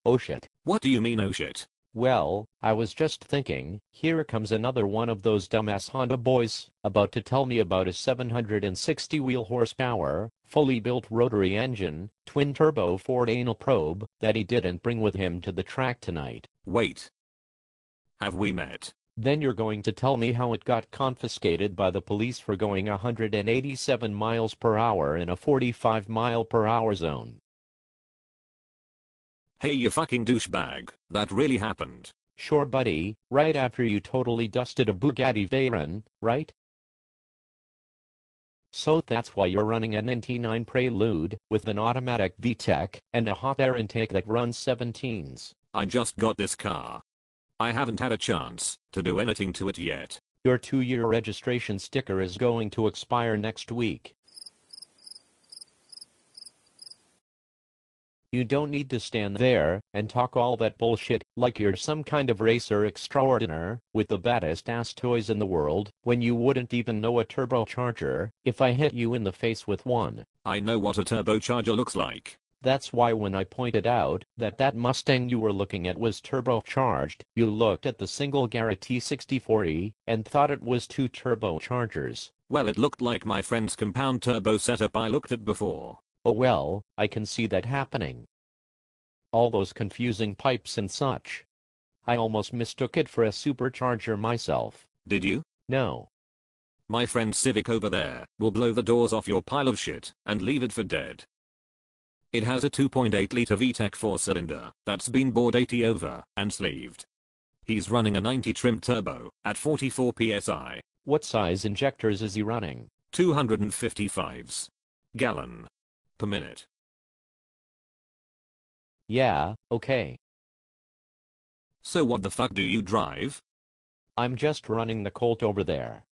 Oh shit. What do you mean oh shit? Well, I was just thinking, here comes another one of those dumbass Honda boys, about to tell me about a 760 wheel horsepower, fully built rotary engine, twin-turbo Ford anal probe, that he didn't bring with him to the track tonight. Wait. Have we met? Then you're going to tell me how it got confiscated by the police for going 187 miles per hour in a 45 mile per hour zone. Hey you fucking douchebag, that really happened. Sure buddy, right after you totally dusted a Bugatti Veyron, right? So that's why you're running an NT9 Prelude, with an automatic VTEC, and a hot air intake that runs 17s. I just got this car. I haven't had a chance to do anything to it yet. Your 2-year registration sticker is going to expire next week. You don't need to stand there and talk all that bullshit like you're some kind of racer extraordinaire with the baddest ass toys in the world when you wouldn't even know a turbocharger if I hit you in the face with one. I know what a turbocharger looks like. That's why when I pointed out that Mustang you were looking at was turbocharged, you looked at the single Garrett T64E and thought it was two turbochargers. Well, it looked like my friend's compound turbo setup I looked at before. Oh well, I can see that happening. All those confusing pipes and such. I almost mistook it for a supercharger myself. Did you? No. My friend Civic over there will blow the doors off your pile of shit and leave it for dead. It has a 2.8 liter VTEC 4-cylinder that's been bored 80 over and sleeved. He's running a 90 trim turbo at 44 psi. What size injectors is he running? 255s. Gallon. Per minute. Yeah, okay. So what the fuck do you drive? I'm just running the Colt over there.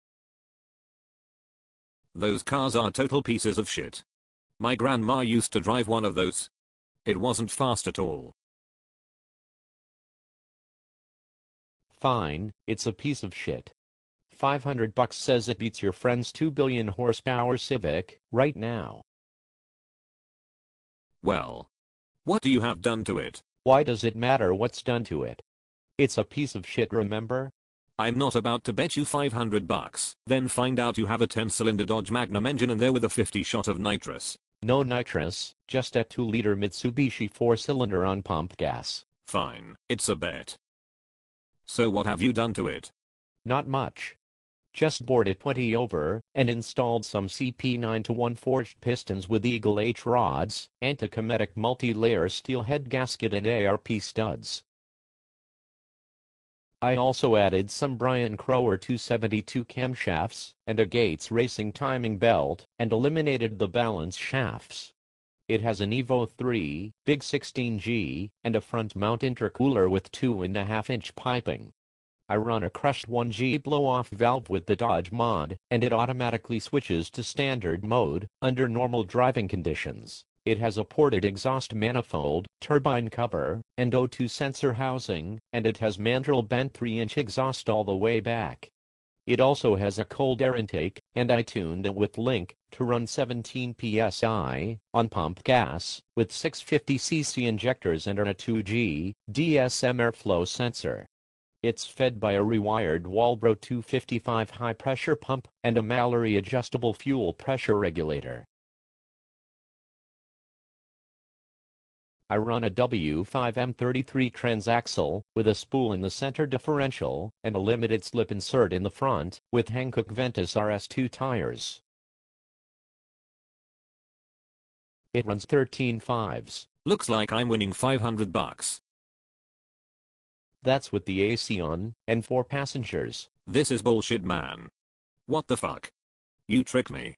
Those cars are total pieces of shit. My grandma used to drive one of those. It wasn't fast at all. Fine, it's a piece of shit. $500 says it beats your friend's 2 billion horsepower Civic right now. Well, what do you have done to it? Why does it matter what's done to it? It's a piece of shit, remember? I'm not about to bet you $500, then find out you have a 10-cylinder Dodge Magnum engine in there with a 50 shot of nitrous. No nitrous, just a 2-liter Mitsubishi 4-cylinder on pump gas. Fine, it's a bet. So what have you done to it? Not much. Just bored it 20 over and installed some CP9-1 forged pistons with Eagle H rods, anti-cometic multi-layer steel head gasket and ARP studs. I also added some Brian Crower 272 camshafts and a Gates Racing timing belt and eliminated the balance shafts. It has an Evo 3, big 16G, and a front mount intercooler with 2.5-inch piping. I run a crushed 1G blow-off valve with the Dodge mod, and it automatically switches to standard mode under normal driving conditions. It has a ported exhaust manifold, turbine cover, and O2 sensor housing, and it has mandrel bent 3-inch exhaust all the way back. It also has a cold air intake, and I tuned it with Link to run 17 psi on pump gas with 650cc injectors and a 2G DSM airflow sensor. It's fed by a rewired Walbro 255 high-pressure pump and a Mallory adjustable fuel pressure regulator. I run a W5M33 transaxle with a spool in the center differential and a limited slip insert in the front with Hankook Ventus RS2 tires. It runs 13.5s. Looks like I'm winning $500. That's with the AC on and 4 passengers. This is bullshit, man. What the fuck? You tricked me.